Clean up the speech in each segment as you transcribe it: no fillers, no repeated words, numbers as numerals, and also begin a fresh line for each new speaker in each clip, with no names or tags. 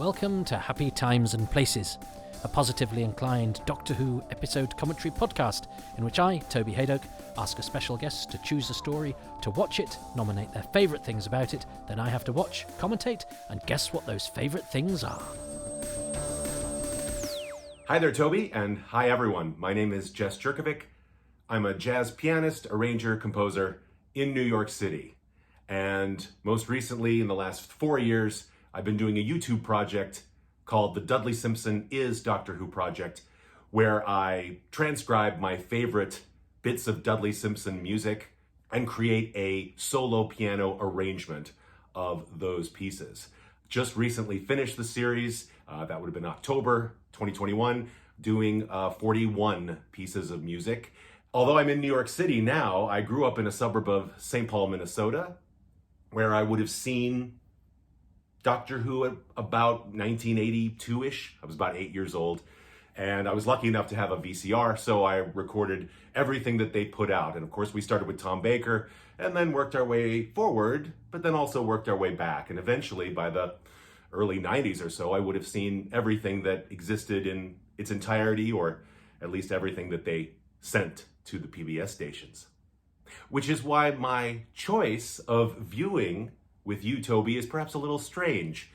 Welcome to Happy Times and Places, a positively inclined Doctor Who episode commentary podcast in which I, Toby Haydock, ask a special guest to choose a story, to watch it, nominate their favourite things about it, then I have to watch, commentate, and guess what those favourite things are.
Hi there, Toby, and hi everyone. My name is Jess Jerkovic. I'm a jazz pianist, arranger, composer in New York City. And most recently, in the last 4 years, I've been doing a YouTube project called the Dudley Simpson is Doctor Who Project, where I transcribe my favorite bits of Dudley Simpson music and create a solo piano arrangement of those pieces. Just recently finished the series, that would have been October 2021, doing 41 pieces of music. Although I'm in New York City now, I grew up in a suburb of St. Paul, Minnesota, where I would have seen Doctor Who at about 1982-ish. I was about 8 years old, and I was lucky enough to have a VCR, so I recorded everything that they put out. And of course, we started with Tom Baker, and then worked our way forward, but then also worked our way back. And eventually, by the early 90s or so, I would have seen everything that existed in its entirety, or at least everything that they sent to the PBS stations. Which is why my choice of viewing with you, Toby, is perhaps a little strange,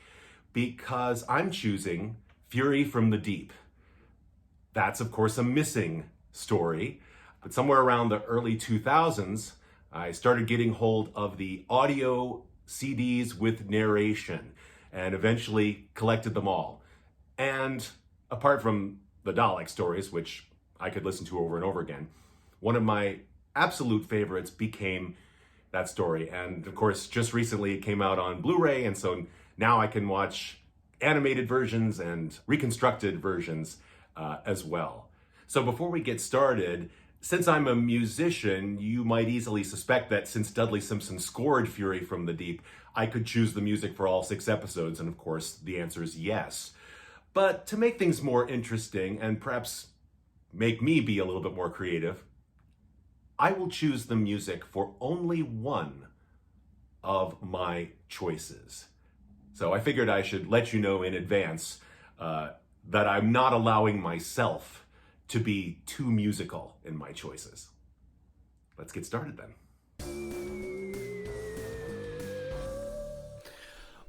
because I'm choosing Fury from the Deep. That's, of course, a missing story, but somewhere around the early 2000s, I started getting hold of the audio CDs with narration, and eventually collected them all. And apart from the Dalek stories, which I could listen to over and over again, one of my absolute favorites became that story. And of course, just recently it came out on Blu-ray, and so now I can watch animated versions and reconstructed versions as well. So before we get started, since I'm a musician, you might easily suspect that since Dudley Simpson scored Fury from the Deep, I could choose the music for all 6 episodes, and of course the answer is yes. But to make things more interesting and perhaps make me be a little bit more creative, I will choose the music for only one of my choices. So I figured I should let you know in advance that I'm not allowing myself to be too musical in my choices. Let's get started then.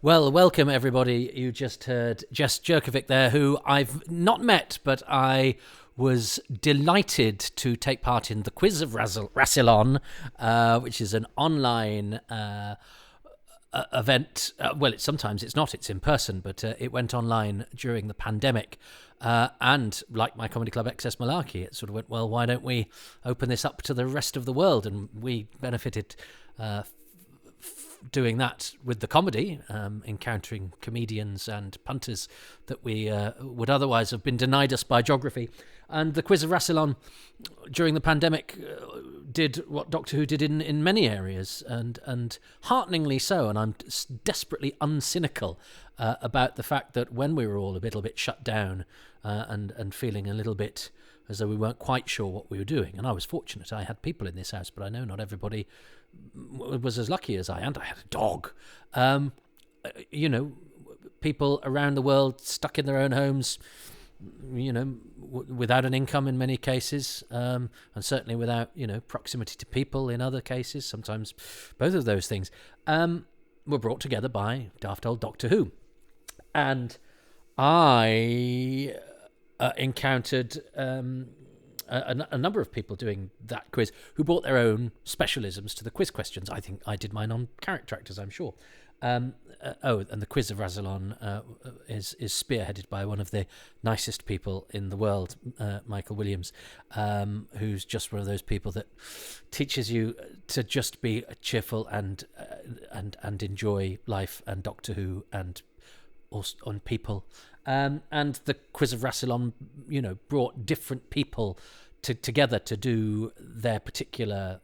Well, welcome everybody. You just heard Jess Jerkovic there, who I've not met, but I was delighted to take part in the Quiz of Rassilon, which is an online event. Well, sometimes it's not, it's in person, but it went online during the pandemic. And like my Comedy Club Excess Malarkey, it sort of went, well, why don't we open this up to the rest of the world? And we benefited doing that with the comedy, encountering comedians and punters that we would otherwise have been denied us by geography. And the Quiz of Rassilon during the pandemic did what Doctor Who did in many areas, and hearteningly so. And I'm desperately uncynical about the fact that when we were all a little bit shut down and feeling a little bit as though we weren't quite sure what we were doing, and I was fortunate, I had people in this house, but I know not everybody was as lucky as I, and I had a dog. People around the world stuck in their own homes, without an income in many cases, and certainly without, proximity to people in other cases, sometimes both of those things, were brought together by daft old Doctor Who. And I encountered a number of people doing that quiz who brought their own specialisms to the quiz questions. I think I did mine on character actors, I'm sure. And the Quiz of Rassilon is spearheaded by one of the nicest people in the world, Michael Williams, who's just one of those people that teaches you to just be cheerful and enjoy life and Doctor Who and on people. And the Quiz of Rassilon, brought different people together to do their particular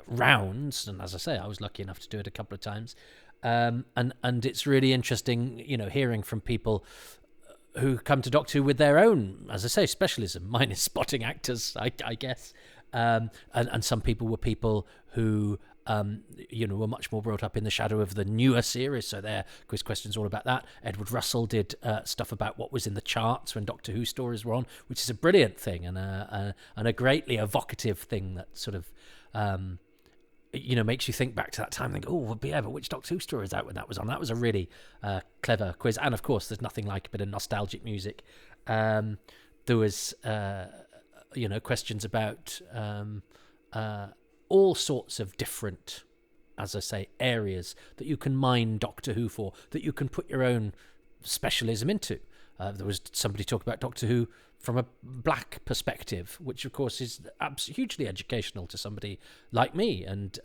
rounds. And as I say, I was lucky enough to do it a couple of times. And it's really interesting, hearing from people who come to Doctor Who with their own, as I say, specialism. Mine is spotting actors, I guess. And some people were people who were much more brought up in the shadow of the newer series. So their quiz questions all about that. Edward Russell did stuff about what was in the charts when Doctor Who stories were on, which is a brilliant thing and a greatly evocative thing that sort of makes you think back to that time and think, oh, yeah, but which Doctor Who story is out when that was on? That was a really clever quiz. And of course, there's nothing like a bit of nostalgic music. There was questions about all sorts of different, as I say, areas that you can mine Doctor Who for, that you can put your own specialism into. There was somebody talking about Doctor Who from a black perspective, which of course is hugely educational to somebody like me, and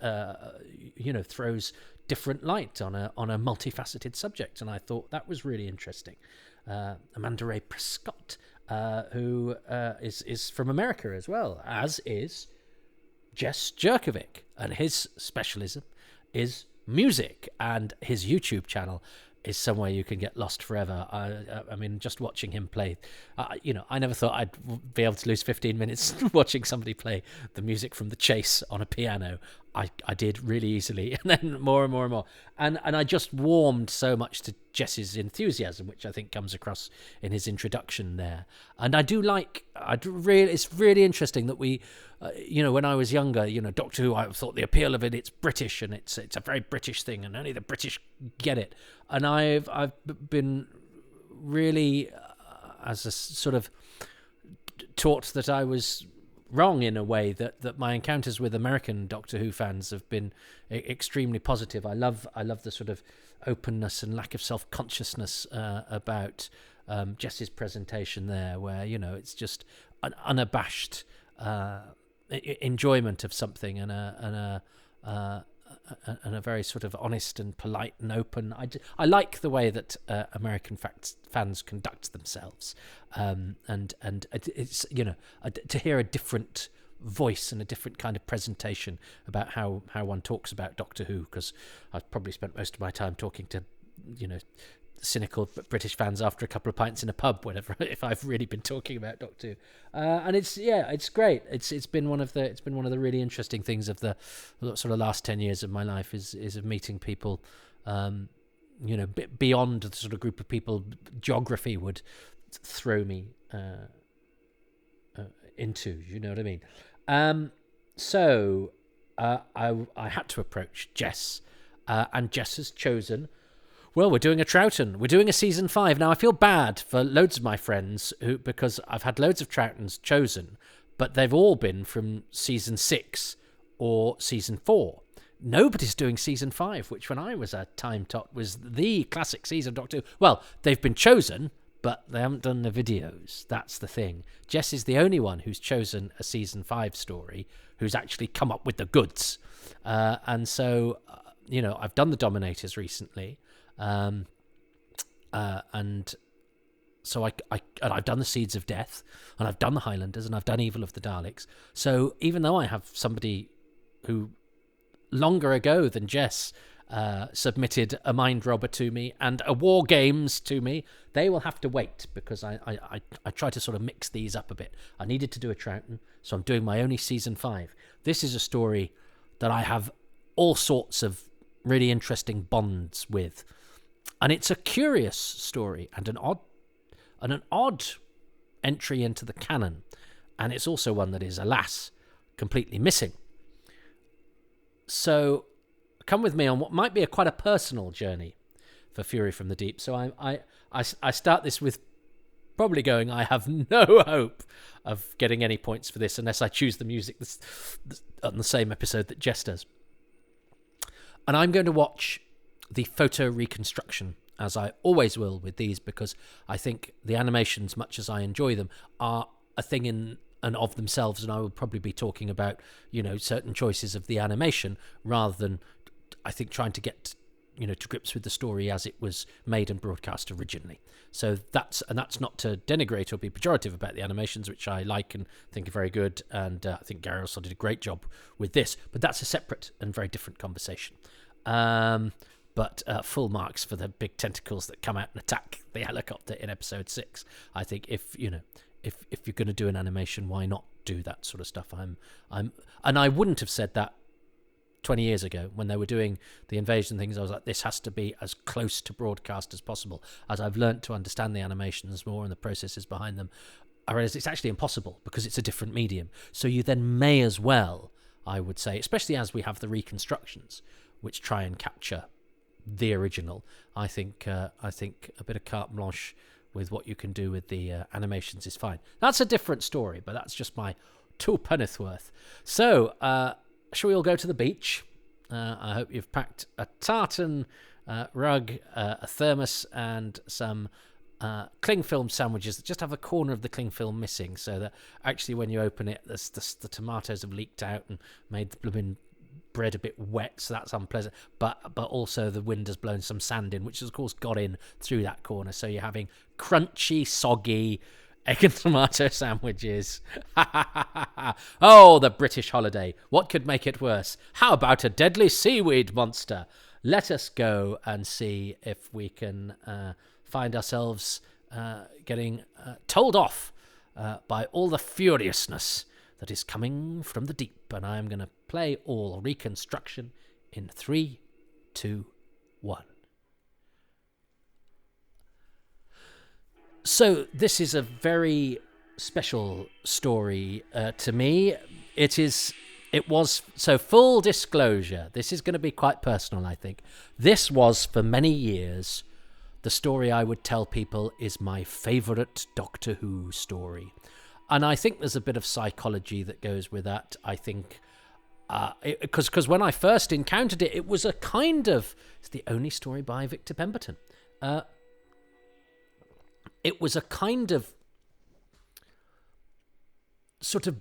throws different light on a multifaceted subject. And I thought that was really interesting. Amanda Ray Prescott, who is from America as well, as is Jess Jurkovic, and his specialism is music, and his YouTube channel is somewhere you can get lost forever. I mean, just watching him play, I never thought I'd be able to lose 15 minutes watching somebody play the music from The Chase on a piano. I did really easily, and then more and more and more. And I just warmed so much to Jess's enthusiasm, which I think comes across in his introduction there. And I do like, it's really interesting that we, when I was younger, Doctor Who, I thought the appeal of it's British, and it's a very British thing, and only the British get it. And I've been really, as a sort of taught that I was wrong in a way, that my encounters with American Doctor Who fans have been extremely positive. I love the sort of openness and lack of self-consciousness about Jess's presentation there, where it's just an unabashed enjoyment of something, and a very sort of honest and polite and open. I like the way that American fans conduct themselves, and it's to hear a different voice and a different kind of presentation about how one talks about Doctor Who, because I've probably spent most of my time talking to cynical British fans after a couple of pints in a pub, whatever, if I've really been talking about Doctor Who. And it's great. It's been one of the really interesting things of the sort of last 10 years of my life is of meeting people, beyond the sort of group of people geography would throw me into, you know what I mean? So I had to approach Jess, and Jess has chosen, well, we're doing a Troughton. We're doing a season 5. Now, I feel bad for loads of my friends because I've had loads of Troughtons chosen, but they've all been from season 6 or season 4. Nobody's doing season 5, which when I was a time tot was the classic season of Doctor Who. Well, they've been chosen, but they haven't done the videos. That's the thing. Jess is the only one who's chosen a season 5 story, who's actually come up with the goods. And so, I've done the Dominators recently. And so I've done the Seeds of Death, and I've done the Highlanders, and I've done Evil of the Daleks. So even though I have somebody who longer ago than Jess submitted a Mind Robber to me and a War Games to me, they will have to wait, because I try to sort of mix these up a bit. I needed to do a Troughton, so I'm doing my only season 5. This is a story that I have all sorts of really interesting bonds with. And it's a curious story and an odd entry into the canon. And it's also one that is, alas, completely missing. So come with me on what might be quite a personal journey for Fury from the Deep. So I start this with probably going, I have no hope of getting any points for this unless I choose the music on the same episode that Jess does. And I'm going to watch the photo reconstruction, as I always will with these, because I think the animations, much as I enjoy them, are a thing in and of themselves, and I will probably be talking about, certain choices of the animation rather than, I think, trying to get, to grips with the story as it was made and broadcast originally. So that's not to denigrate or be pejorative about the animations, which I like and think are very good, and I think Gary also did a great job with this, but that's a separate and very different conversation. But full marks for the big tentacles that come out and attack the helicopter in episode 6. I think if you're going to do an animation, why not do that sort of stuff? And I wouldn't have said that 20 years ago when they were doing the invasion things. I was like, this has to be as close to broadcast as possible. As I've learnt to understand the animations more and the processes behind them, I realized it's actually impossible because it's a different medium. So you then may as well, I would say, especially as we have the reconstructions, which try and capture the original. I think a bit of carte blanche with what you can do with the animations is fine. That's a different story, but that's just my twopenneth worth. So, shall we all go to the beach? I hope you've packed a tartan rug, a thermos, and some cling film sandwiches that just have a corner of the cling film missing, so that actually when you open it, the tomatoes have leaked out and made the blooming bread a bit wet, so that's unpleasant. But also the wind has blown some sand in, which has of course got in through that corner. So you're having crunchy, soggy egg and tomato sandwiches. Oh, the British holiday. What could make it worse? How about a deadly seaweed monster? Let us go and see if we can find ourselves getting told off by all the furiousness that is coming from the deep. And I'm going to play all reconstruction in 3, 2, 1. So this is a very special story to me. It was, so full disclosure, this is going to be quite personal, I think. This was, for many years, the story I would tell people is my favourite Doctor Who story. And I think there's a bit of psychology that goes with that. I think, because when I first encountered it, it was a kind of, it's the only story by Victor Pemberton. It was a kind of sort of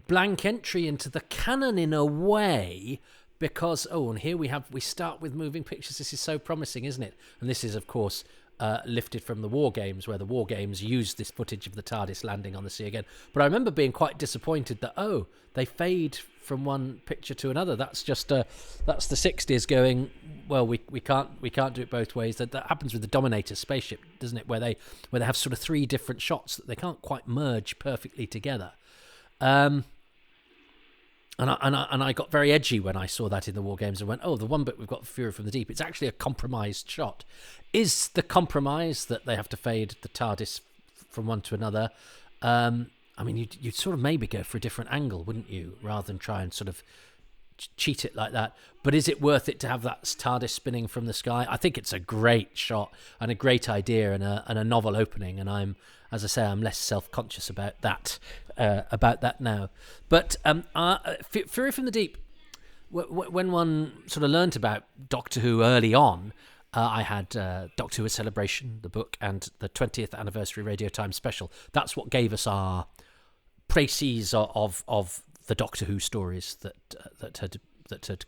blank entry into the canon in a way, because, and here we start with moving pictures. This is so promising, isn't it? And this is, of course, lifted from the War Games, where the War Games used this footage of the TARDIS landing on the sea again. But I remember being quite disappointed that, they fade from one picture to another. That's just that's the 60s going, well, we can't do it both ways. That happens with the Dominator spaceship, doesn't it? Where they have sort of 3 different shots that they can't quite merge perfectly together. And I got very edgy when I saw that in the War Games and went, the one bit we've got Fury from the Deep, it's actually a compromised shot. Is the compromise that they have to fade the TARDIS from one to another? I mean, you'd sort of maybe go for a different angle, wouldn't you, rather than try and sort of cheat it like that. But is it worth it to have that TARDIS spinning from the sky? I think it's a great shot and a great idea and a novel opening. And I'm less self-conscious about that now. But Fury from the Deep, when one sort of learnt about Doctor Who early on, I had Doctor Who: A Celebration, the book, and the 20th anniversary Radio Times special. That's what gave us our précis of the Doctor Who stories that had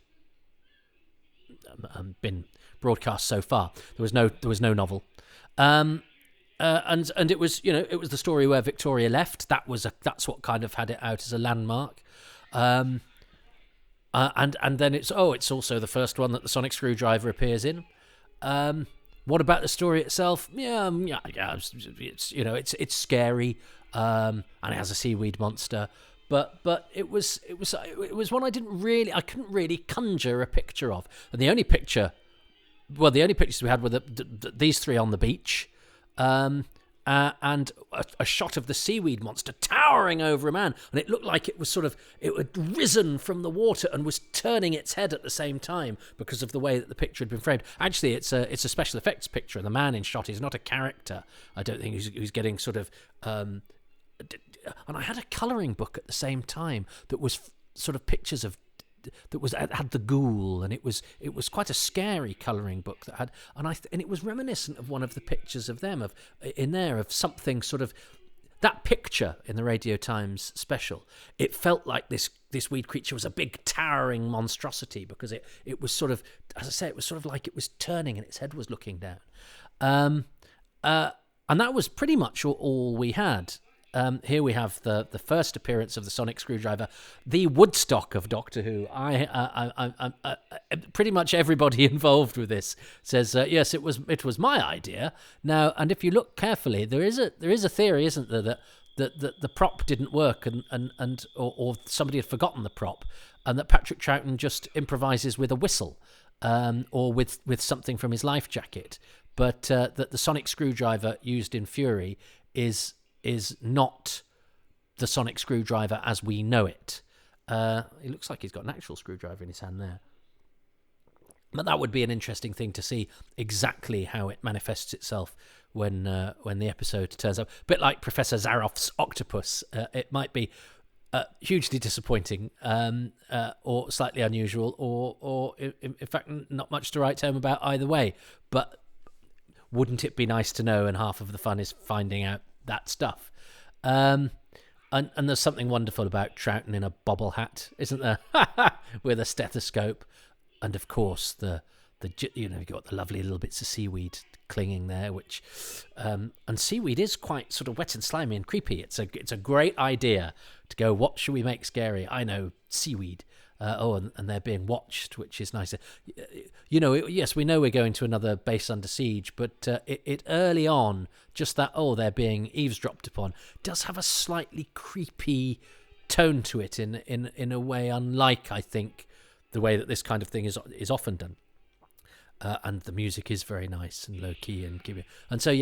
been broadcast so far. There was no novel, and it was it was the story where Victoria left. That's what kind of had it out as a landmark. And then it's also the first one that the sonic screwdriver appears in. What about the story itself? Yeah. It's scary, and it has a seaweed monster. But it was one I couldn't really conjure a picture of. And the only pictures we had were these 3 on the beach, and a shot of the seaweed monster towering over a man, and it looked like it had risen from the water and was turning its head at the same time because of the way that the picture had been framed. Actually, it's a special effects picture, and the man in shot is not a character. I don't think who's getting sort of. And I had a colouring book at the same time that was sort of pictures of. Had the ghoul, and it was quite a scary colouring book that had, and it was reminiscent of one of the pictures of them of something sort of that picture in the Radio Times special. It felt like this weed creature was a big towering monstrosity because it was sort of, as I say, it was sort of like it was turning and its head was looking down, and that was pretty much all we had. Here we have the first appearance of the sonic screwdriver, the Woodstock of Doctor Who. I pretty much everybody involved with this says yes, it was my idea. Now, and if you look carefully, there is a theory, isn't there, that the prop didn't work, or somebody had forgotten the prop, and that Patrick Troughton just improvises with a whistle, or with something from his life jacket, but that the sonic screwdriver used in Fury is not the sonic screwdriver as we know it. It looks like he's got an actual screwdriver in his hand there. But that would be an interesting thing to see exactly how it manifests itself when the episode turns up. A bit like Professor Zaroff's octopus. It might be hugely disappointing, or slightly unusual, or in fact not much to write home about either way. But wouldn't it be nice to know? And half of the fun is finding out that stuff. And there's something wonderful about Troughton in a bobble hat, isn't there? With a stethoscope. And of course, the you've got the lovely little bits of seaweed clinging there, which and seaweed is quite sort of wet and slimy and creepy. It's a great idea to go, what should we make scary? I know, seaweed. And they're being watched, which is nice. Yes, we know we're going to another base under siege, but it early on, just that they're being eavesdropped upon, does have a slightly creepy tone to it in a way unlike, I think, the way that this kind of thing is often done. And the music is very nice and low key and so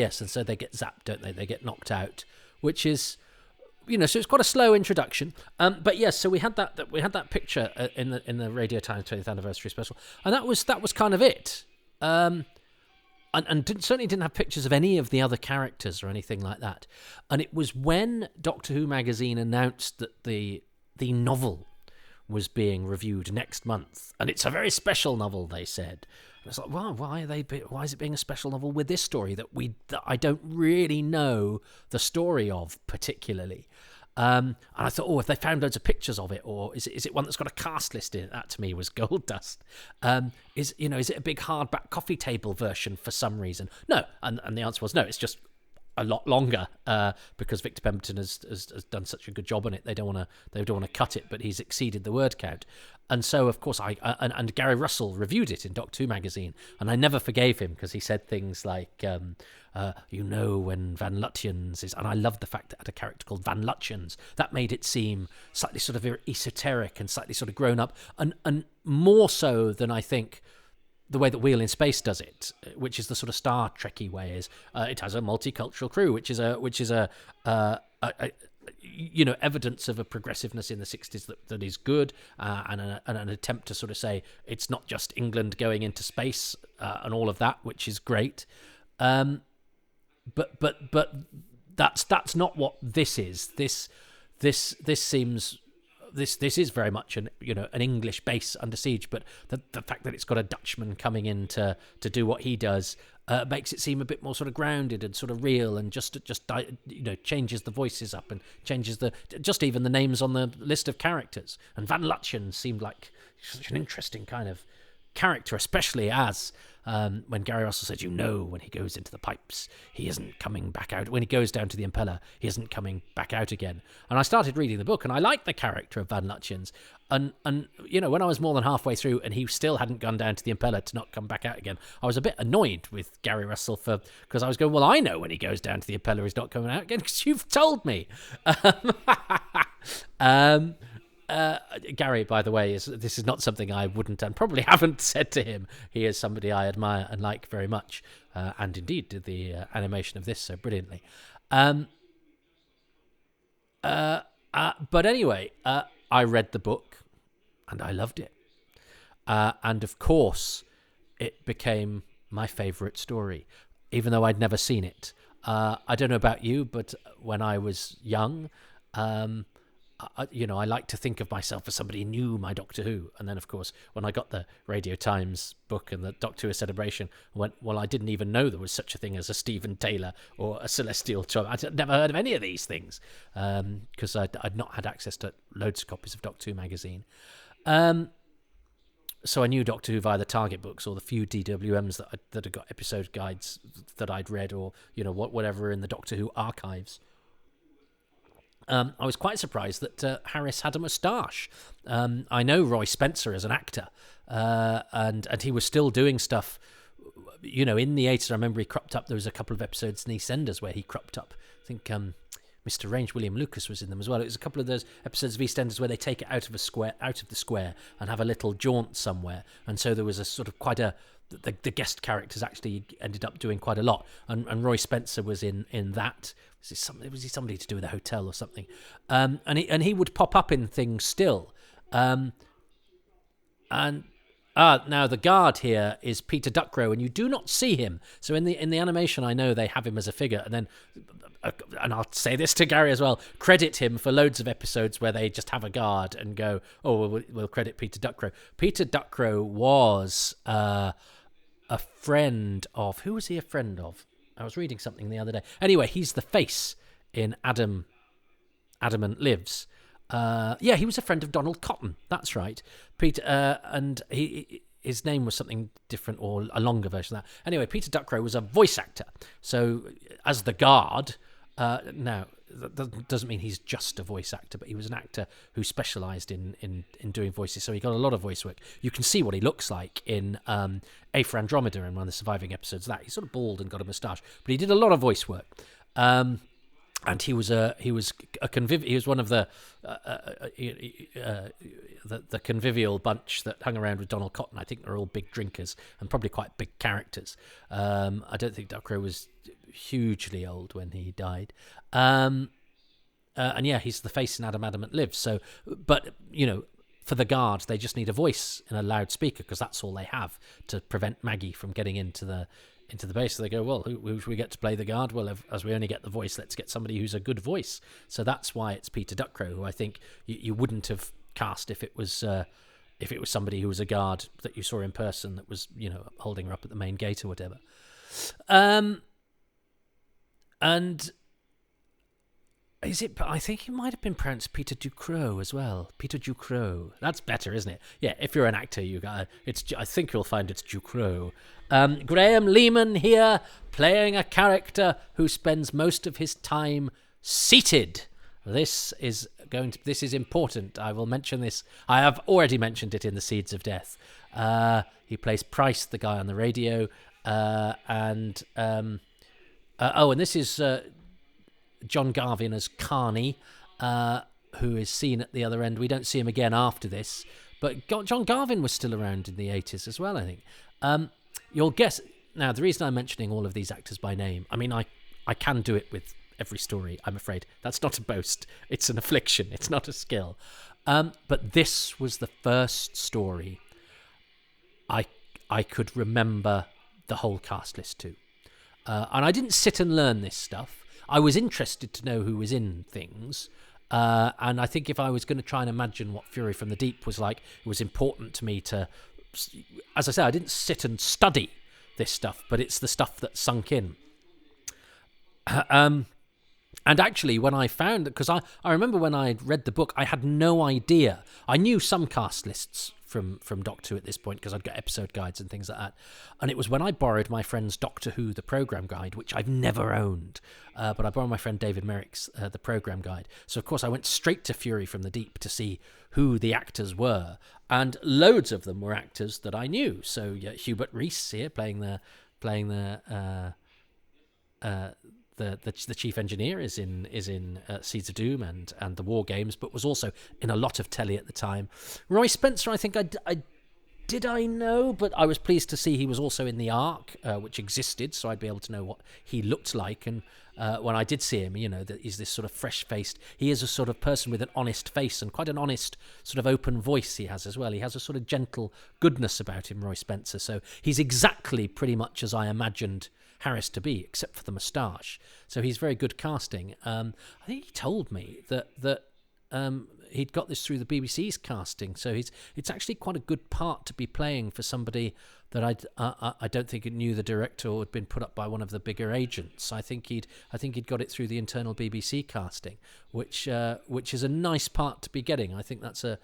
they get zapped, don't they? They get knocked out, which is, so it's quite a slow introduction. But yes, so we had that picture in the Radio Times 20th anniversary special, and that was kind of it. And certainly didn't have pictures of any of the other characters or anything like that. And it was when Doctor Who magazine announced that the novel was being reviewed next month, and it's a very special novel, they said. And it's like, well, why is it being a special novel with this story that I don't really know the story of particularly? And I thought, if they found loads of pictures of it, or is it one that's got a cast list in it? That to me was gold dust. Is it a big hardback coffee table version for some reason? No, and the answer was no. It's just a lot longer, because Victor Pemberton has done such a good job on it. They don't want to cut it, but he's exceeded the word count. And so, of course, and Gary Russell reviewed it in Doctor Who magazine, and I never forgave him because he said things like, when Van Lutyens is, and I loved the fact that it had a character called Van Lutyens. That made it seem slightly sort of esoteric and slightly sort of grown up, and more so than I think the way that Wheel in Space does it, which is the sort of Star Trekky way, is it has a multicultural crew, which is evidence of a progressiveness in the 60s that is good, and an attempt to sort of say it's not just England going into space and all of that, which is great. But that's not what this is. This seems. This is very much an English base under siege, but the fact that it's got a Dutchman coming in to do what he does makes it seem a bit more sort of grounded and sort of real, and just changes the voices up and changes just even the names on the list of characters. And Van Lutyens seemed like such an interesting kind of character, especially as when Gary Russell said, when he goes into the pipes, he isn't coming back out. When he goes down to the impeller, he isn't coming back out again. And I started reading the book, and I liked the character of Van Lutyens. And when I was more than halfway through and he still hadn't gone down to the impeller to not come back out again, I was a bit annoyed with Gary Russell because I was going, well, I know when he goes down to the impeller he's not coming out again because you've told me. Gary, by the way, this is not something I wouldn't and probably haven't said to him. He is somebody I admire and like very much, and indeed did the animation of this so brilliantly. But anyway, I read the book and I loved it, and of course, it became my favourite story, even though I'd never seen it. I don't know about you, but when I was young, I like to think of myself as somebody who knew my Doctor Who. And then, of course, when I got the Radio Times book and the Doctor Who Celebration, I went, well, I didn't even know there was such a thing as a Stephen Taylor or a Celestial Child. I'd never heard of any of these things because I'd not had access to loads of copies of Doctor Who magazine. So I knew Doctor Who via the Target books or the few DWMs that had got episode guides that I'd read, or whatever in the Doctor Who archives. I was quite surprised that Harris had a moustache. I know Roy Spencer as an actor, and he was still doing stuff, in the 80s. I remember he cropped up. There was a couple of episodes in EastEnders where he cropped up. I think Mr. Range, William Lucas was in them as well. It was a couple of those episodes of EastEnders where they take it out of the square, and have a little jaunt somewhere. And so there was a sort of the guest characters actually ended up doing quite a lot. And Roy Spencer was in that. Was he somebody to do with a hotel or something? And he would pop up in things still. Now the guard here is Peter Duckrow, and you do not see him. So in the animation, I know they have him as a figure, and then, and I'll say this to Gary as well, credit him for loads of episodes where they just have a guard and go, oh, we'll credit Peter Duckrow. Peter Duckrow was a friend of, who was he a friend of? I was reading something the other day. Anyway, he's the face in Adamant Lives. He was a friend of Donald Cotton. That's right, Peter. And his name was something different, or a longer version of that. Anyway, Peter Duckrow was a voice actor. So as the guard, now that doesn't mean he's just a voice actor, but he was an actor who specialised in doing voices. So he got a lot of voice work. You can see what he looks like in A for Andromeda, and one of the surviving episodes of that. He's sort of bald and got a moustache, but he did a lot of voice work. And he was one of the convivial bunch that hung around with Donald Cotton. I think they're all big drinkers and probably quite big characters. I don't think Duckrow was hugely old when he died. And he's the face in Adamant Lives. So, but for the guards, they just need a voice in a loudspeaker because that's all they have to prevent Maggie from getting into the base. So they go, well, who should we get to play the guard? Well, as we only get the voice, let's get somebody who's a good voice. So that's why it's Peter Duckrow, who I think you wouldn't have cast if it was somebody who was a guard that you saw in person that was holding her up at the main gate or whatever. And is it? I think it might have been pronounced Peter Ducrot as well. Peter Ducrot. That's better, isn't it? Yeah. If you're an actor, I think you'll find it's Ducrot. Graham Lehman here, playing a character who spends most of his time seated. This is important. I will mention this. I have already mentioned it in The Seeds of Death. He plays Price, the guy on the radio, and this is John Garvin as Carney, who is seen at the other end. We don't see him again after this, but John Garvin was still around in the 80s as well, I think. You'll guess now. The reason I'm mentioning all of these actors by name, I mean, I can do it with every story, I'm afraid. That's not a boast. It's an affliction. It's not a skill. But this was the first story I could remember the whole cast list to. And I didn't sit and learn this stuff. I was interested to know who was in things. And I think if I was going to try and imagine what Fury from the Deep was like, it was important to me to, as I say, I didn't sit and study this stuff, but it's the stuff that sunk in. And actually, when I found that, because I remember when I read the book, I had no idea. I knew some cast lists from Doctor Who at this point because I'd got episode guides and things like that. And it was when I borrowed my friend's Doctor Who, the programme guide, which I've never owned. But I borrowed my friend David Merrick's the programme guide. So, of course, I went straight to Fury from the Deep to see who the actors were. And loads of them were actors that I knew. So, Hubert Rees here playing the chief engineer is in Seeds of Doom and the War Games, but was also in a lot of telly at the time. Roy Spencer, I think I know, but I was pleased to see he was also in the Ark, which existed, so I'd be able to know what he looked like. And when I did see him, that he's this sort of fresh-faced. He is a sort of person with an honest face and quite an honest sort of open voice he has as well. He has a sort of gentle goodness about him, Roy Spencer. So he's exactly pretty much as I imagined Harris to be, except for the moustache. So he's very good casting. I think he told me that he'd got this through the BBC's casting. So it's actually quite a good part to be playing for somebody that I don't think it knew the director or had been put up by one of the bigger agents. I think he'd got it through the internal BBC casting, which is a nice part to be getting. I think that's a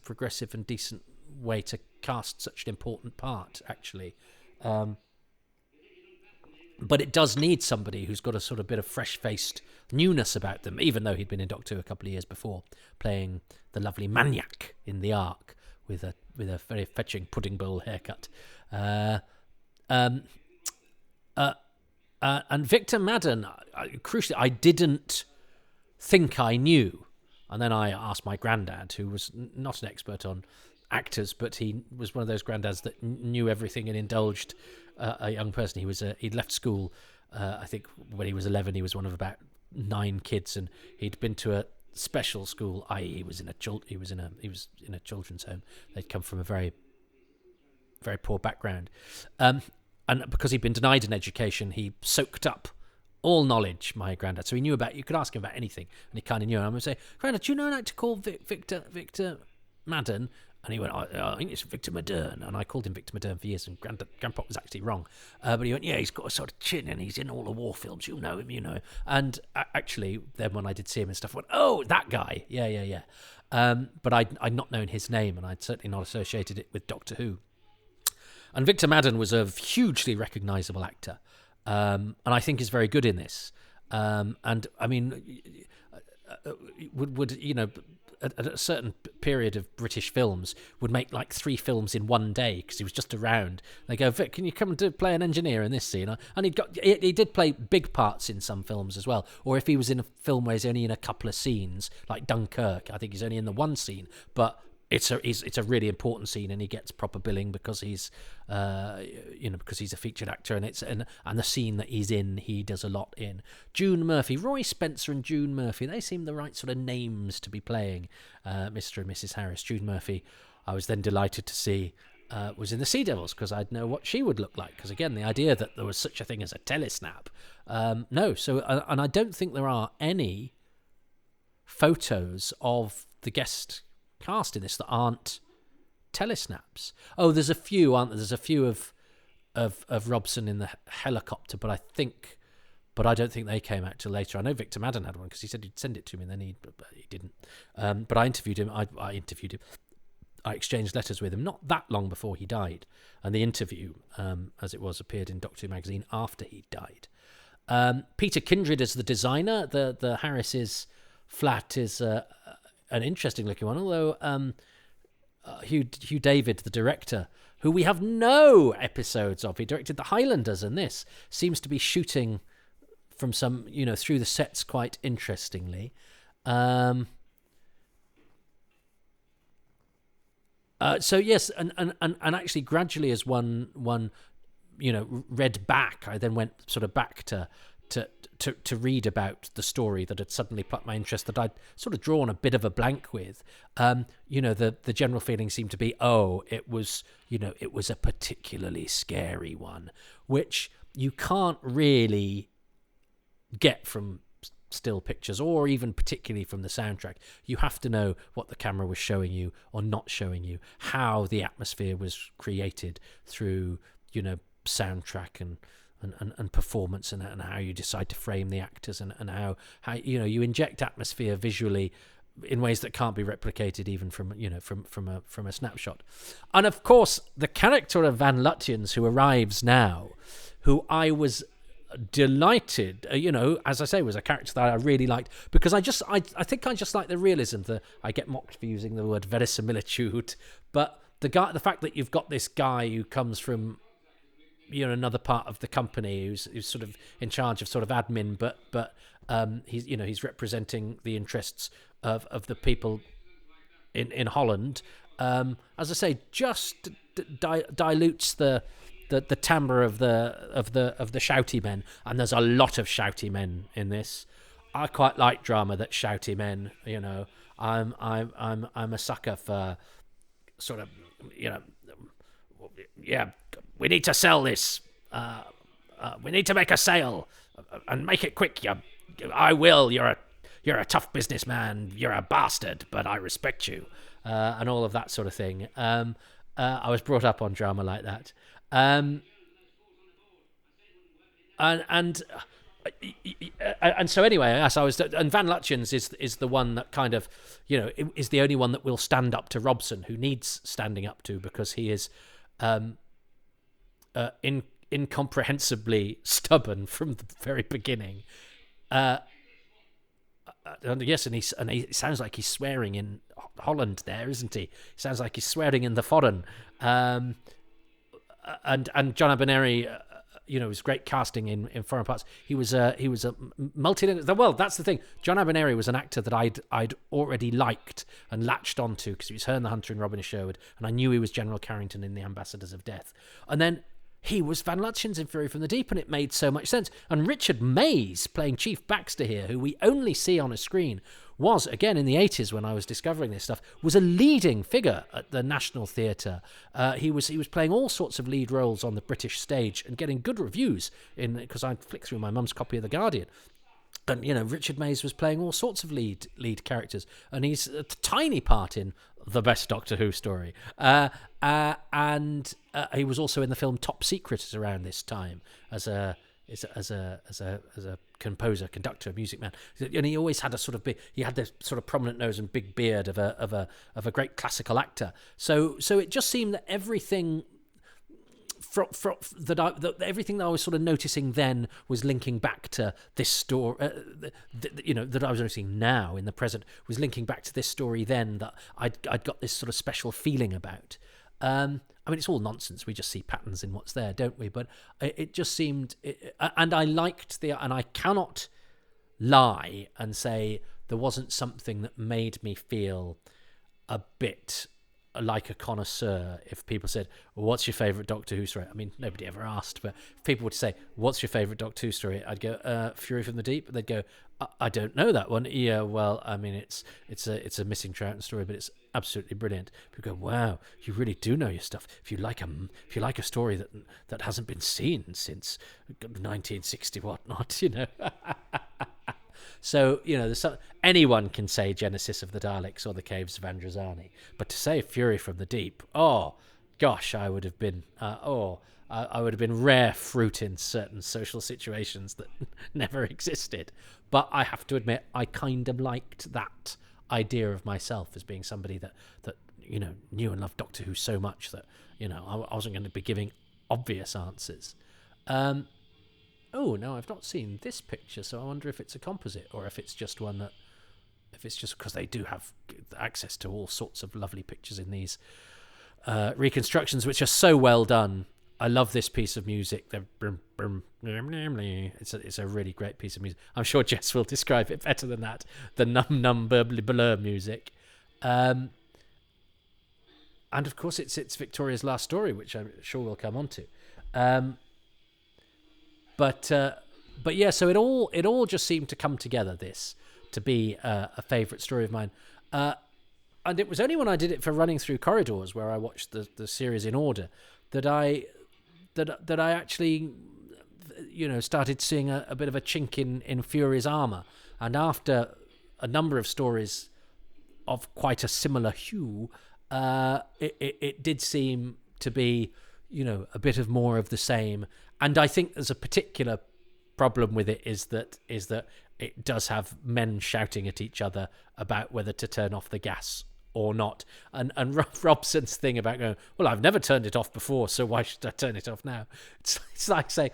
progressive and decent way to cast such an important part, actually. But it does need somebody who's got a sort of bit of fresh-faced newness about them, even though he'd been in Doctor Who a couple of years before, playing the lovely Maniac in the Ark with a very fetching pudding bowl haircut. And Victor Madden, crucially, I didn't think I knew. And then I asked my granddad, who was not an expert on actors, but he was one of those granddads that knew everything and indulged a young person. He'd left school, I think, when he was 11. He was one of about 9 kids, and he'd been to a special school, i.e., he was in a children's home. They'd come from a very, very poor background, and because he'd been denied an education, he soaked up all knowledge, my granddad. So he knew about, you could ask him about anything, and he kind of knew. And I would say, Granddad, do you know an actor called Victor Madden? And he went, I think it's Victor Madden. And I called him Victor Madden for years, and Grandpa was actually wrong. But he went, yeah, he's got a sort of chin, and he's in all the war films. You know him, you know. And actually, then when I did see him and stuff, I went, oh, that guy. Yeah. But I'd not known his name, and I'd certainly not associated it with Doctor Who. And Victor Madden was a hugely recognisable actor. And I think is very good in this. And I mean, would you know, at a certain period of British films, would make like 3 films in one day because he was just around. They go, Vic, can you come and play an engineer in this scene? And he did play big parts in some films as well. Or if he was in a film where he's only in a couple of scenes, like Dunkirk, I think he's only in the one scene, but it's a really important scene, and he gets proper billing because he's because he's a featured actor, and the scene that he's in, he does a lot in. June Murphy, Roy Spencer and June Murphy, they seem the right sort of names to be playing Mr. and Mrs. Harris. June Murphy, I was then delighted to see was in the Sea Devils, because I'd know what she would look like, because again, the idea that there was such a thing as a telesnap, and I don't think there are any photos of the guest cast in this that aren't telesnaps. Oh, there's a few, aren't there? There's a few of Robson in the helicopter, but I don't think they came out till later. I know Victor Madden had one because he said he'd send it to me, and then he didn't. But I interviewed him. I interviewed him. I exchanged letters with him not that long before he died, and the interview, as it was, appeared in Doctor Who magazine after he died. Peter Kindred is the designer. The Harris's flat is an interesting looking one, although Hugh David, the director, who we have no episodes of, he directed The Highlanders, and this seems to be shooting from some, through the sets quite interestingly. So yes, and actually gradually as one read back, I then went sort of back to read about the story that had suddenly plucked my interest, that I'd sort of drawn a bit of a blank with. The general feeling seemed to be, it was a particularly scary one, which you can't really get from still pictures, or even particularly from the soundtrack. You have to know what the camera was showing you or not showing you, how the atmosphere was created through, soundtrack and performance, and how you decide to frame the actors, and how you inject atmosphere visually in ways that can't be replicated even from a snapshot. And of course, the character of Van Lutyens, who arrives now, who I was delighted, as I say, was a character that I really liked, because I think I just like the realism. I get mocked for using the word verisimilitude, but the fact that you've got this guy who comes from another part of the company, who's sort of in charge of sort of admin, but he's representing the interests of the people in Holland. As I say, just dilutes the timbre of the shouty men, and there's a lot of shouty men in this. I quite like drama that's shouty men. I'm a sucker for sort of we need to sell this. We need to make a sale and make it quick. I will. You're a tough businessman. You're a bastard, but I respect you, and all of that sort of thing. I was brought up on drama like that. And so anyway, as I was, and Van Lutyens is the one that kind of, is the only one that will stand up to Robson, who needs standing up to, because he is incomprehensibly stubborn from the very beginning. And yes, and he sounds like he's swearing in Holland there, isn't he? He sounds like he's swearing in the foreign. And John Abernethy, it was great casting in foreign parts. He was a multilingual. Well, that's the thing. John Abineri was an actor that I'd already liked and latched onto because he was Herne the Hunter in Robin of Sherwood, and I knew he was General Carrington in The Ambassadors of Death. And then he was Van Lutyens in Fury from the Deep, and it made so much sense. And Richard Mays, playing Chief Baxter here, who we only see on a screen, was, again, in the 80s when I was discovering this stuff, was a leading figure at the National Theatre. He was playing all sorts of lead roles on the British stage and getting good reviews, because I flicked through my mum's copy of The Guardian. And, Richard Mays was playing all sorts of lead characters, and he's a tiny part in the best Doctor Who story. And he was also in the film Top Secret around this time as a composer, conductor, music man. And he always had he had this sort of prominent nose and big beard of a great classical actor. So it just seemed that everything everything that I was sort of noticing then was linking back to this story, that I was noticing now in the present was linking back to this story then that I'd got this sort of special feeling about. It's all nonsense. We just see patterns in what's there, don't we? But it just seemed, and I liked and I cannot lie and say there wasn't something that made me feel a bit like a connoisseur if people said, well, what's your favourite Doctor Who story? I mean, nobody ever asked, but if people would say, what's your favourite Doctor Who story? I'd go, Fury from the Deep. And they'd go, I don't know that one. Yeah, well, I mean, it's a missing Troughton story, but it's absolutely brilliant. People go, wow, you really do know your stuff. If you like a story that hasn't been seen since 1960 whatnot, So, anyone can say Genesis of the Daleks or the Caves of Androzani, but to say Fury from the Deep, oh gosh, I would have been I would have been rare fruit in certain social situations that never existed. But I have to admit, I kind of liked that idea of myself as being somebody that knew and loved Doctor Who so much that I wasn't going to be giving obvious answers. Oh, no, I've not seen this picture, so I wonder if it's a composite or if it's just one that... If it's just because they do have access to all sorts of lovely pictures in these reconstructions, which are so well done. I love this piece of music. It's a really great piece of music. I'm sure Jess will describe it better than that. The num burbly blur music. And, of course, it's Victoria's last story, which I'm sure we'll come on to. But yeah, so it all just seemed to come together, this, to be a favourite story of mine. And it was only when I did it for Running Through Corridors, where I watched the series in order, that I actually, started seeing a bit of a chink in Fury's armour. And after a number of stories of quite a similar hue, it did seem to be, a bit of more of the same. And I think there's a particular problem with it is that it does have men shouting at each other about whether to turn off the gas or not. And Robson's thing about going, well, I've never turned it off before, so why should I turn it off now? It's like saying,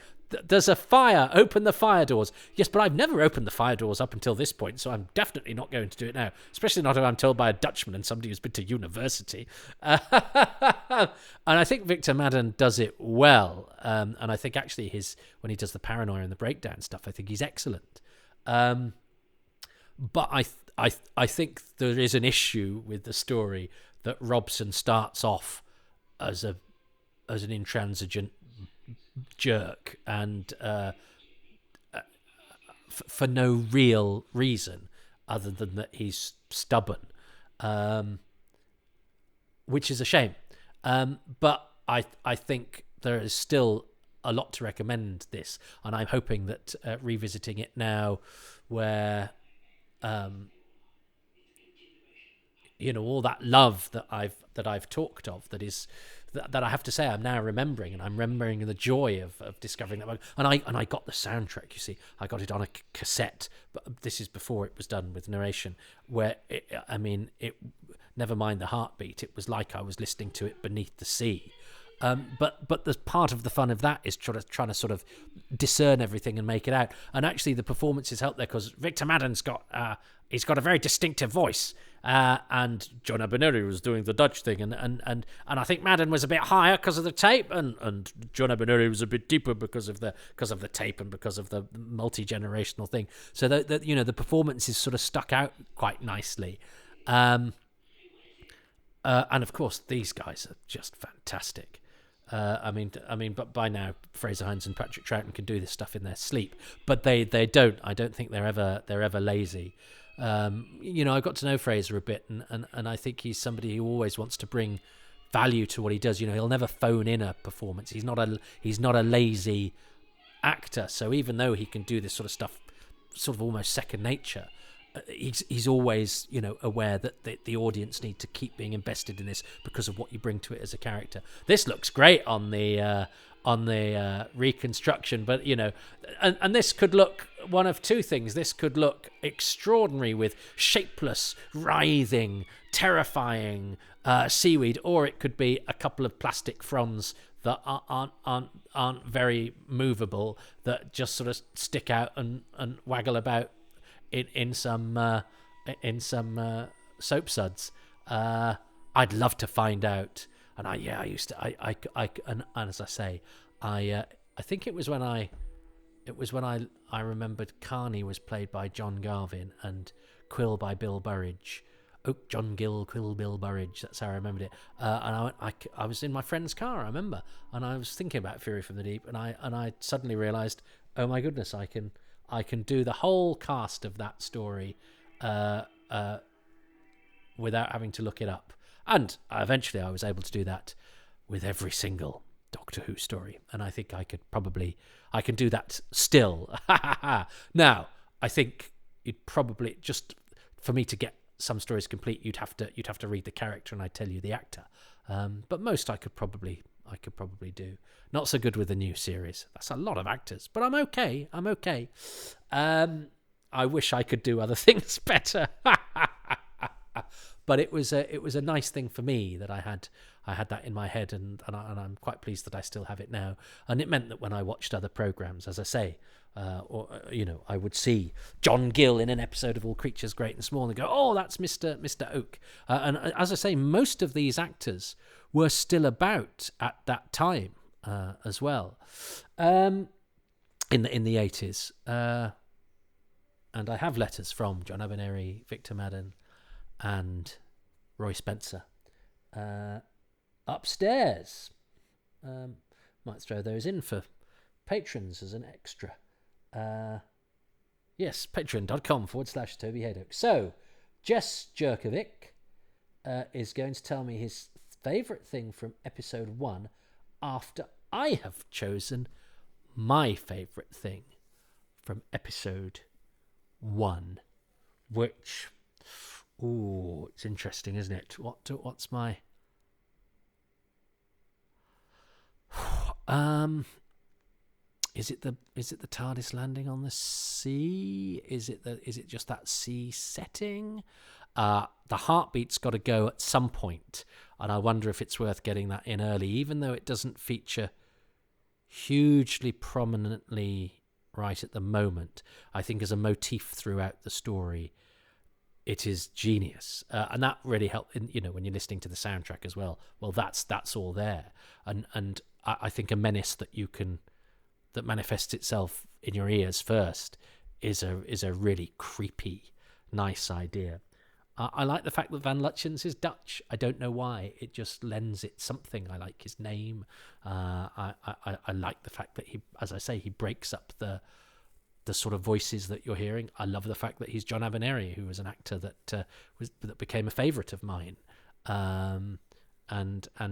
there's a fire, open the fire doors. Yes, but I've never opened the fire doors up until this point, so I'm definitely not going to do it now, especially not if I'm told by a Dutchman and somebody who's been to university. And I think Victor Madden does it well. And I think actually when he does the paranoia and the breakdown stuff, I think he's excellent. But I think there is an issue with the story that Robson starts off as an intransigent jerk and for no real reason other than that he's stubborn, which is a shame. But I think there is still a lot to recommend this, and I'm hoping that revisiting it now, where all that love that I've talked of, that I have to say I'm now remembering, and I'm remembering the joy of discovering that. And I got the soundtrack, you see. I got it on a cassette, but this is before it was done with narration, where it never mind the heartbeat, it was like I was listening to it beneath the sea. But the part of the fun of that is trying to sort of discern everything and make it out. And actually, the performances help there because Victor Madden's got he's got a very distinctive voice, and John Abineri was doing the Dutch thing, and I think Madden was a bit higher because of the tape, and John Abineri was a bit deeper because of the tape and because of the multi-generational thing. So the performances sort of stuck out quite nicely. And of course, these guys are just fantastic. But by now Fraser Hines and Patrick Troughton can do this stuff in their sleep, but they don't. I don't think they're ever lazy. I got to know Fraser a bit, and I think he's somebody who always wants to bring value to what he does. He'll never phone in a performance. He's not a lazy actor. So even though he can do this sort of stuff, sort of almost second nature, he's always aware that the audience need to keep being invested in this because of what you bring to it as a character. This looks great on the reconstruction, but and this could look one of two things. This could look extraordinary with shapeless, writhing, terrifying seaweed, or it could be a couple of plastic fronds that aren't very movable, that just sort of stick out and waggle about in some soap suds. I'd love to find out. And I used to and as I say, I think it was when I remembered Carney was played by John Garvin and Quill by Bill Burridge. Oak, John Gill, Quill, Bill Burridge. That's how I remembered it. And I was in my friend's car, I remember, and I was thinking about Fury from the Deep, and I suddenly realised, oh my goodness, I can do the whole cast of that story without having to look it up. And eventually I was able to do that with every single Doctor Who story. And I think I can do that still. Now, I think you'd probably, just for me to get some stories complete, you'd have to read the character and I'd tell you the actor. But most I could probably do. Not so good with the new series. That's a lot of actors, but I'm okay. I wish I could do other things better. But it was a nice thing for me that I had that in my head, and I'm quite pleased that I still have it now. And it meant that when I watched other programs, as I say, I would see John Gill in an episode of All Creatures Great and Small and go, oh, that's Mr. Oak. And as I say, most of these actors were still about at that time as well, in the 80s. And I have letters from John Abineri, Victor Madden, and Roy Spencer upstairs. Might throw those in for patrons as an extra. Yes, patreon.com/Toby Haydock. So, Jess Jerkovic is going to tell me his favourite thing from episode 1 after I have chosen my favourite thing from episode 1, which... Ooh, it's interesting, isn't it? What's my... Is it the TARDIS landing on the sea? Is it just that sea setting? The heartbeat's got to go at some point, and I wonder if it's worth getting that in early, even though it doesn't feature hugely prominently right at the moment. I think as a motif throughout the story, it is genius, and that really helped. When you're listening to the soundtrack as well. Well, that's all there, and I think a menace that manifests itself in your ears first is a really creepy, nice idea. I like the fact that Van Lutyens is Dutch. I don't know why. It just lends it something. I like his name. I like the fact that he, as I say, he breaks up the sort of voices that you're hearing. I love the fact that he's John Abineri, who was an actor that became a favourite of mine, and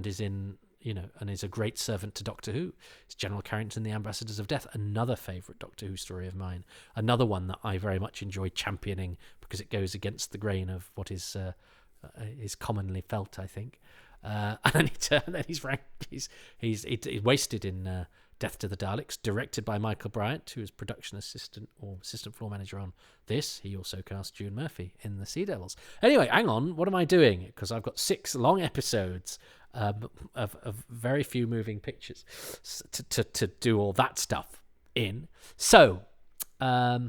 is in and is a great servant to Doctor Who. It's General Carrington, the Ambassadors of Death, another favourite Doctor Who story of mine, another one that I very much enjoy championing because it goes against the grain of what is commonly felt, I think. And then he's wasted in Death to the Daleks, directed by Michael Bryant, who is production assistant or assistant floor manager on this. He also cast June Murphy in The Sea Devils. Anyway, hang on, what am I doing? Because I've got 6 long episodes of very few moving pictures to do all that stuff in. So, I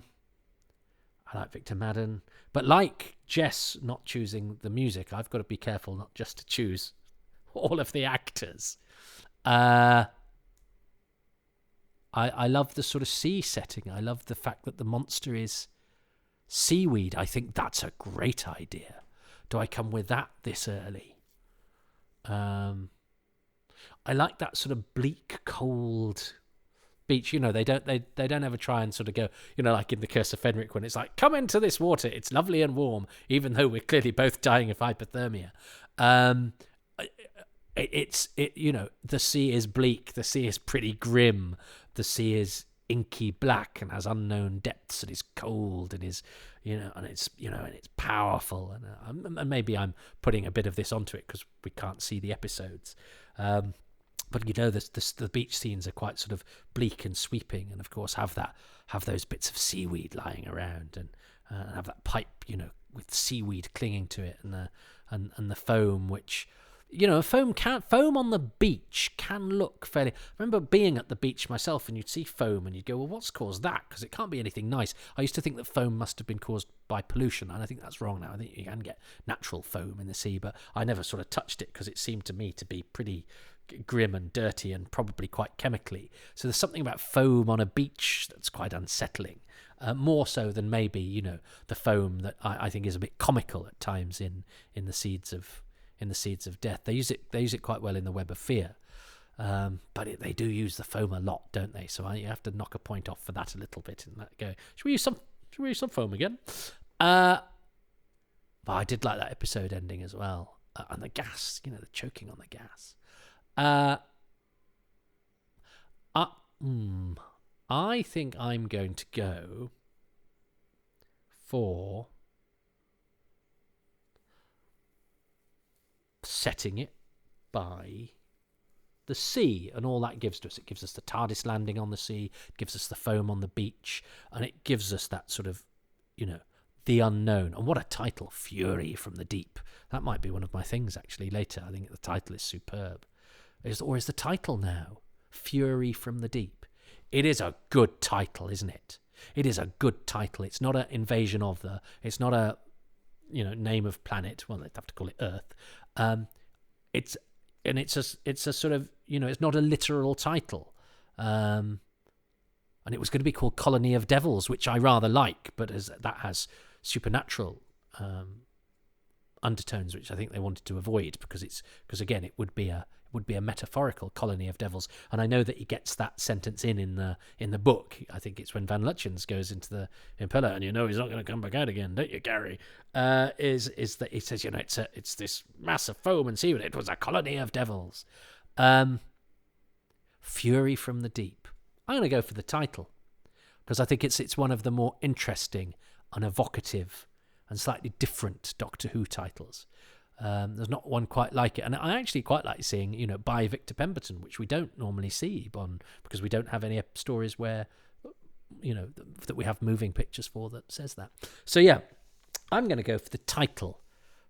like Victor Madden, but like Jess not choosing the music, I've got to be careful not just to choose all of the actors. I love the sort of sea setting. I love the fact that the monster is seaweed. I think that's a great idea. Do I come with that this early? I like that sort of bleak, cold beach. You know, they don't ever try and sort of go, you know, like in The Curse of Fenric, when it's like, come into this water, it's lovely and warm, even though we're clearly both dying of hypothermia. You know, the sea is bleak, the sea is pretty grim, the sea is inky black and has unknown depths and is cold and is, you know, and it's, you know, and it's powerful, and maybe I'm putting a bit of this onto it because we can't see the episodes, but you know, the beach scenes are quite sort of bleak and sweeping, and of course have those bits of seaweed lying around, and have that pipe, you know, with seaweed clinging to it, and the foam, which, you know, foam on the beach can look fairly. I remember being at the beach myself, and you'd see foam, and you'd go, well, what's caused that? Because it can't be anything nice. I used to think that foam must have been caused by pollution, and I think that's wrong now. I think you can get natural foam in the sea, but I never sort of touched it because it seemed to me to be pretty grim and dirty and probably quite chemically. So there's something about foam on a beach that's quite unsettling, more so than maybe, you know, the foam that I think is a bit comical at times in the Seeds of Death. They use it quite well in The Web of Fear, but they do use the foam a lot, don't they? So you have to knock a point off for that a little bit. And that go, should we use some foam again? But I did like that episode ending as well, and the gas, you know, the choking on the gas. I think I'm going to go for setting it by the sea and all that gives to us. It gives us the TARDIS landing on the sea, it gives us the foam on the beach, and it gives us that sort of, you know, the unknown. And what a title, Fury from the Deep. That might be one of my things actually later. I think the title is superb. Or is the title now Fury from the Deep? It is a good title, isn't it? It is a good title. It's not an invasion of the, it's not a, you know, name of planet. Well, they'd have to call it Earth. It's a sort of, you know, it's not a literal title. And it was going to be called Colony of Devils, which I rather like, but that has supernatural undertones, which I think they wanted to avoid because again, it would be a metaphorical colony of devils. And I know that he gets that sentence in the book. I think it's when Van Lutyens goes into the Impeller, and you know he's not going to come back out again, don't you, Gary? Is that he says, you know, it's this mass of foam and seaweed. It was a colony of devils. Fury from the Deep. I'm going to go for the title because I think it's one of the more interesting and evocative and slightly different Doctor Who titles. There's not one quite like it, and I actually quite like seeing, you know, by Victor Pemberton, which we don't normally see on, because we don't have any stories where, you know, that we have moving pictures for that says that. So yeah, I'm going to go for the title,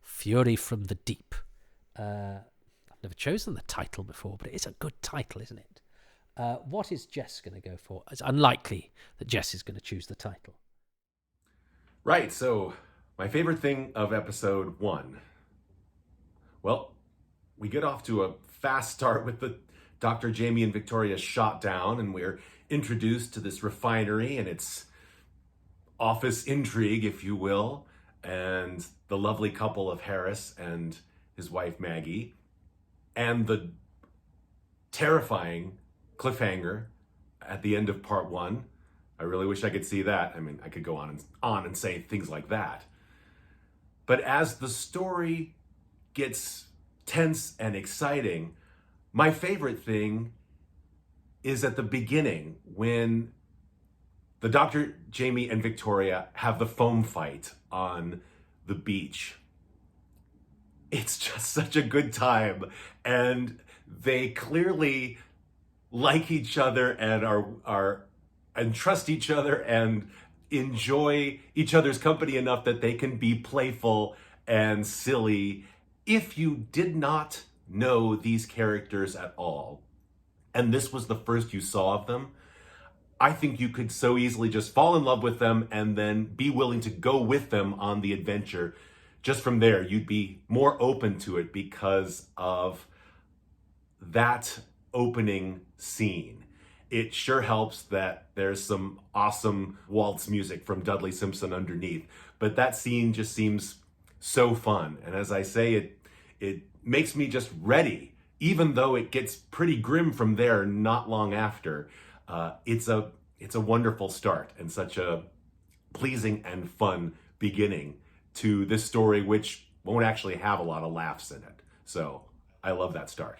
Fury from the Deep. I've never chosen the title before, but it is a good title, isn't it? What is Jess going to go for? It's unlikely that Jess is going to choose the title.
Right, so my favorite thing of episode 1. Well, we get off to a fast start with the Dr. Jamie and Victoria shot down, and we're introduced to this refinery and its office intrigue, if you will, and the lovely couple of Harris and his wife Maggie, and the terrifying cliffhanger at the end of part 1. I really wish I could see that. I mean, I could go on and say things like that. But as the story gets tense and exciting, my favorite thing is at the beginning when the Dr. Jamie and Victoria have the foam fight on the beach. It's just such a good time, and they clearly like each other and are and trust each other and enjoy each other's company enough that they can be playful and silly if you did not know these characters at all, and this was the first you saw of them. I think you could so easily just fall in love with them and then be willing to go with them on the adventure. Just from there, you'd be more open to it because of that opening scene. It sure helps that there's some awesome waltz music from Dudley Simpson underneath, but that scene just seems so fun. And as I say, it makes me just ready, even though it gets pretty grim from there not long after. It's a wonderful start and such a pleasing and fun beginning to this story, which won't actually have a lot of laughs in it. So I love that start.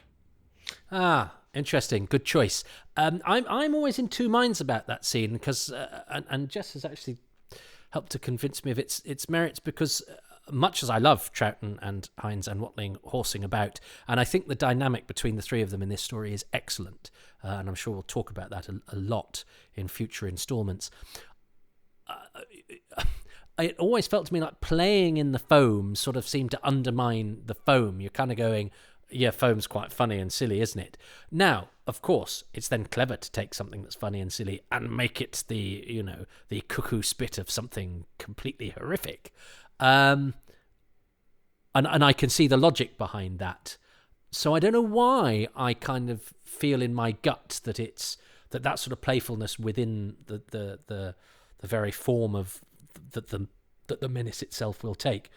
Interesting. Good choice. I'm always in two minds about that scene because, and Jess has actually helped to convince me of its merits, because much as I love Troughton and Hines and Watling horsing about, and I think the dynamic between the three of them in this story is excellent, and I'm sure we'll talk about that a lot in future installments. It always felt to me like playing in the foam sort of seemed to undermine the foam. You're kind of going, yeah, foam's quite funny and silly, isn't it? Now, of course, it's then clever to take something that's funny and silly and make it the cuckoo spit of something completely horrific. And I can see the logic behind that. So I don't know why I kind of feel in my gut that it's that sort of playfulness within the very form of that the menace itself will take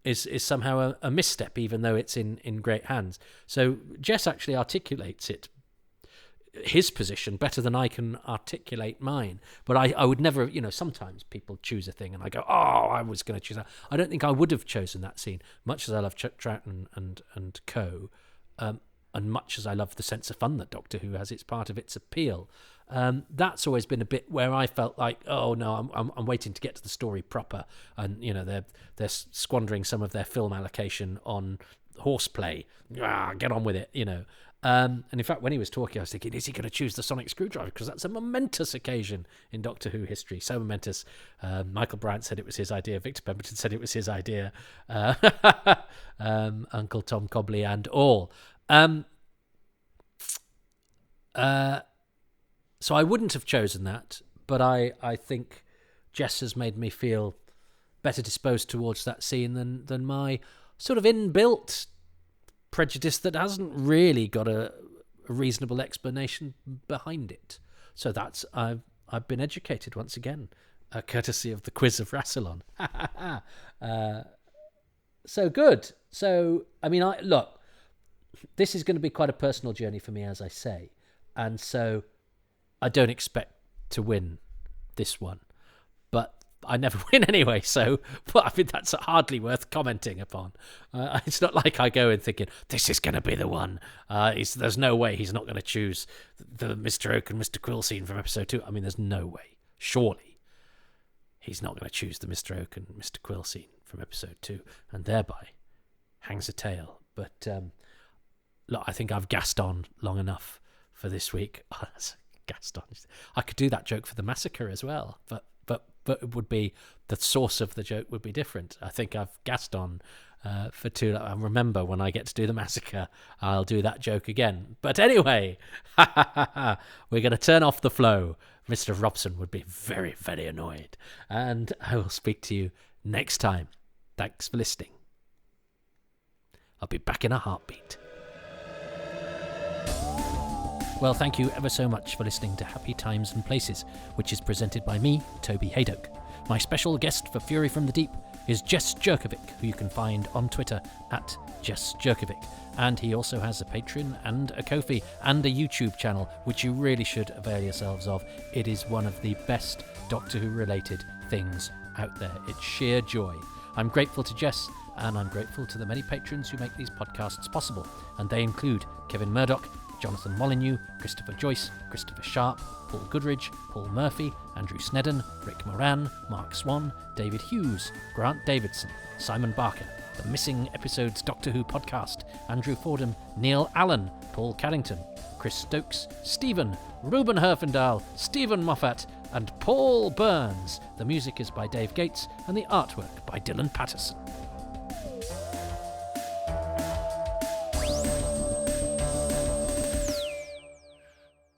is somehow a misstep, even though it's in great hands. So Jess actually articulates his position better than I can articulate mine. But I would never, sometimes people choose a thing and I go, oh, I was going to choose that. I don't think I would have chosen that scene, much as I love Troughton and co, and much as I love the sense of fun that Doctor Who has. It's part of its appeal. That's always been a bit where I felt like, oh no, I'm waiting to get to the story proper, and they're squandering some of their film allocation on horseplay. Get on with it, And in fact, when he was talking, I was thinking, is he going to choose the sonic screwdriver? Because that's a momentous occasion in Doctor Who history. So momentous. Michael Bryant said it was his idea. Victor Pemberton said it was his idea. Uncle Tom Cobley and all. So I wouldn't have chosen that, but I think Jess has made me feel better disposed towards that scene than my sort of inbuilt prejudice that hasn't really got a reasonable explanation behind it. So that's I've been educated once again, courtesy of the quiz of Rassilon. So good. So look, this is going to be quite a personal journey for me, as I say, and so I don't expect to win this one, but I never win anyway, so I think that's hardly worth commenting upon. It's not like I go in thinking, this is going to be the one. There's no way he's not going to choose the Mr. Oak and Mr. Quill scene from episode 2. I mean, there's no way. Surely he's not going to choose the Mr. Oak and Mr. Quill scene from episode 2, and thereby hangs a tale. But look, I think I've gassed on long enough for this week. Gassed on. I could do that joke for the massacre as well, but it would be, the source of the joke would be different. I think I've gassed on for too long. I remember when I get to do the massacre, I'll do that joke again. But anyway, we're going to turn off the flow. Mr. Robson would be very, very annoyed. And I will speak to you next time. Thanks for listening. I'll be back in a heartbeat. Well, thank you ever so much for listening to Happy Times and Places, which is presented by me, Toby Haydock. My special guest for Fury from the Deep is Jess Jurkovic, who you can find on Twitter at Jess Jurkovic. And he also has a Patreon and a Ko-fi and a YouTube channel, which you really should avail yourselves of. It is one of the best Doctor Who related things out there. It's sheer joy. I'm grateful to Jess, and I'm grateful to the many patrons who make these podcasts possible. And they include Kevin Murdoch, Jonathan Molyneux, Christopher Joyce, Christopher Sharp, Paul Goodridge, Paul Murphy, Andrew Snedden, Rick Moran, Mark Swan, David Hughes, Grant Davidson, Simon Barker, the Missing Episodes Doctor Who podcast, Andrew Fordham, Neil Allen, Paul Carrington, Chris Stokes, Stephen, Ruben Herfindahl, Stephen Moffat, and Paul Burns. The music is by Dave Gates and the artwork by Dylan Patterson.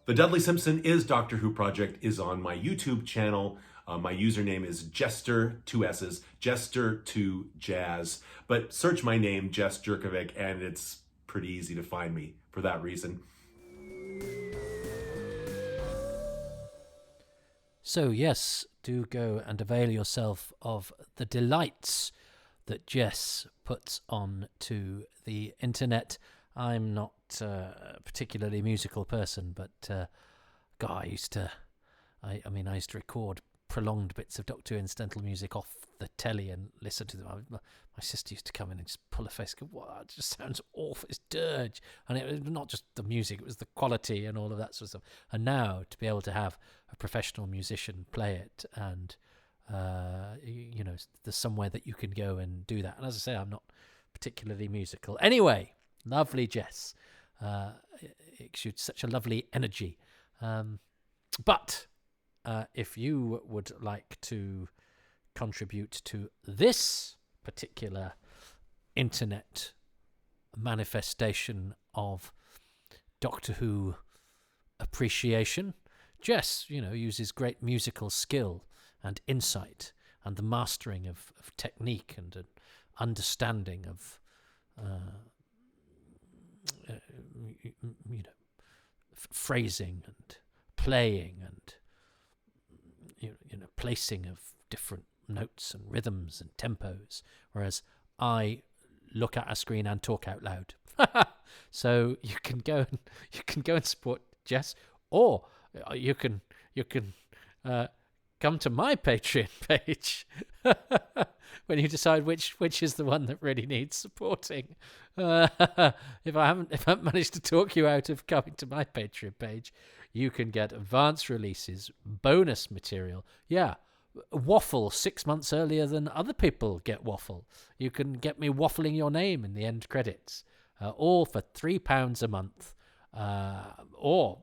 The Dudley Simpson is Doctor Who project is on my YouTube channel. My username is Jester, 2 S's, Jester2Jazz. But search my name, Jess Jurkovic, and it's pretty easy to find me for that reason.
So yes, do go and avail yourself of the delights that Jess puts on to the internet. I'm not a particularly musical person, but God, I used to record prolonged bits of Doctor Who incidental music off the telly and listen to them. My sister used to come in and just pull her face, go, "Wow, it just sounds awful, it's dirge." And it was not just the music, it was the quality and all of that sort of stuff. And now to be able to have a professional musician play it, and there's somewhere that you can go and do that. And as I say, I'm not particularly musical. Anyway, lovely Jess. It exudes such a lovely energy. But if you would like to contribute to this particular internet manifestation of Doctor Who appreciation, Jess, uses great musical skill and insight and the mastering of technique and an understanding of phrasing and playing and placing of different notes and rhythms and tempos, whereas I look at a screen and talk out loud. So you can go and support Jess, or you can come to my Patreon page when you decide which is the one that really needs supporting. If I haven't managed to talk you out of coming to my Patreon page, you can get advanced releases, bonus material. Yeah, waffle 6 months earlier than other people get waffle. You can get me waffling your name in the end credits, all for £3 a month, or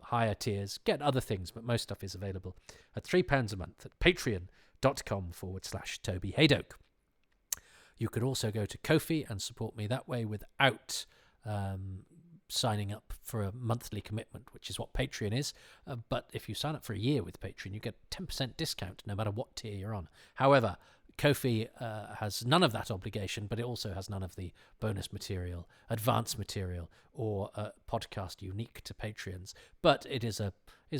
higher tiers. Get other things, but most stuff is available at £3 a month at patreon.com/Toby Haydoke. You could also go to Ko-fi and support me that way without signing up for a monthly commitment, which is what Patreon is. But if you sign up for a year with Patreon, you get 10% discount no matter what tier you're on. However, Ko-fi has none of that obligation, but it also has none of the bonus material, advanced material, or podcast unique to Patreons. But it is a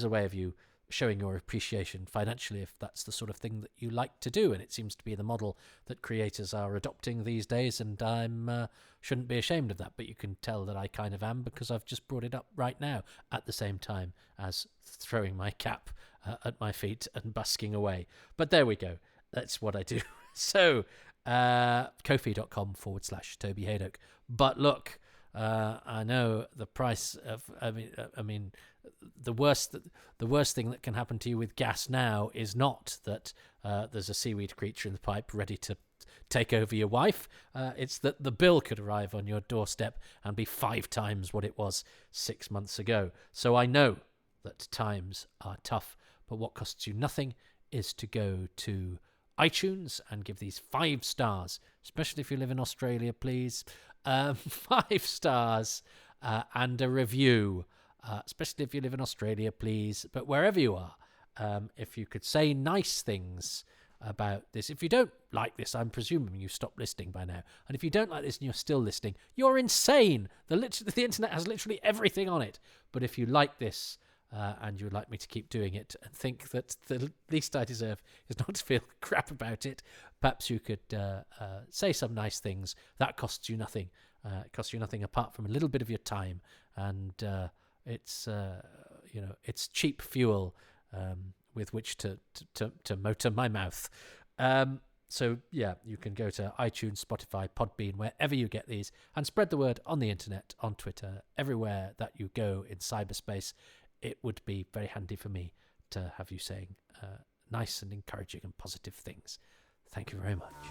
way of you showing your appreciation financially, if that's the sort of thing that you like to do. And it seems to be the model that creators are adopting these days, and I shouldn't be ashamed of that, but you can tell that I kind of am, because I've just brought it up right now at the same time as throwing my cap at my feet and busking away. But there we go. That's what I do. So, ko-fi.com/Toby Haydoke. But look, I know the price of, the worst thing that can happen to you with gas now is not that there's a seaweed creature in the pipe ready to take over your wife. It's that the bill could arrive on your doorstep and be 5 times what it was 6 months ago. So I know that times are tough, but what costs you nothing is to go to iTunes and give these 5 stars, especially if you live in Australia, please. 5 stars and a review, especially if you live in Australia, please. But wherever you are, if you could say nice things about this. If you don't like this, I'm presuming you stopped listening by now. And if you don't like this and you're still listening, you're insane. The internet has literally everything on it. But if you like this, and you would like me to keep doing it and think that the least I deserve is not to feel crap about it, perhaps you could say some nice things. That costs you nothing. It costs you nothing apart from a little bit of your time, and it's cheap fuel with which to motor my mouth. So yeah, you can go to iTunes, Spotify, Podbean, wherever you get these, and spread the word on the internet, on Twitter, everywhere that you go in cyberspace. It would be very handy for me to have you saying nice and encouraging and positive things. Thank you very much.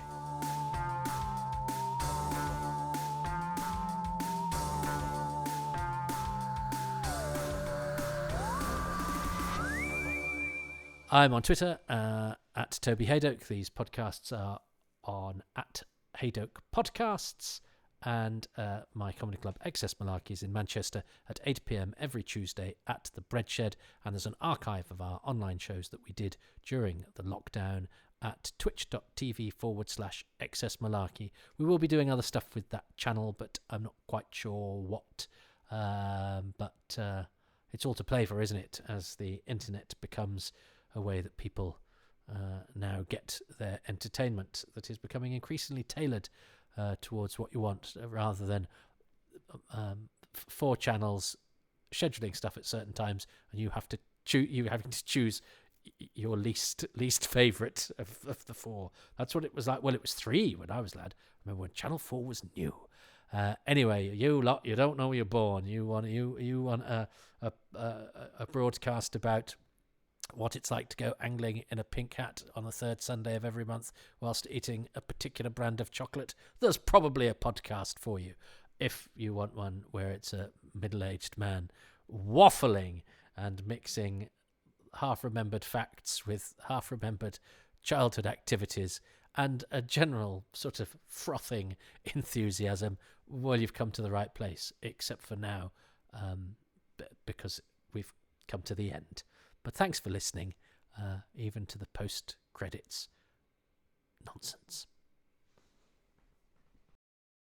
I'm on Twitter at Toby Haydock. These podcasts are on at Haydock Podcasts. And my comedy club, Excess Malarkey, is in Manchester at 8 p.m. every Tuesday at the Bread Shed. And there's an archive of our online shows that we did during the lockdown at twitch.tv/Excess Malarkey. We will be doing other stuff with that channel, but I'm not quite sure what. But it's all to play for, isn't it? As the internet becomes a way that people now get their entertainment that is becoming increasingly tailored towards what you want, rather than 4 channels scheduling stuff at certain times, and you having to choose your least favourite of the 4. That's what it was like. Well, it was 3 when I was lad. I remember when Channel 4 was new. Anyway, you lot, you don't know where you're born. You want a broadcast about what it's like to go angling in a pink hat on the 3rd Sunday of every month whilst eating a particular brand of chocolate. There's probably a podcast for you. If you want one where it's a middle-aged man waffling and mixing half-remembered facts with half-remembered childhood activities and a general sort of frothing enthusiasm, well, you've come to the right place, except for now, because we've come to the end. But thanks for listening, even to the post-credits nonsense.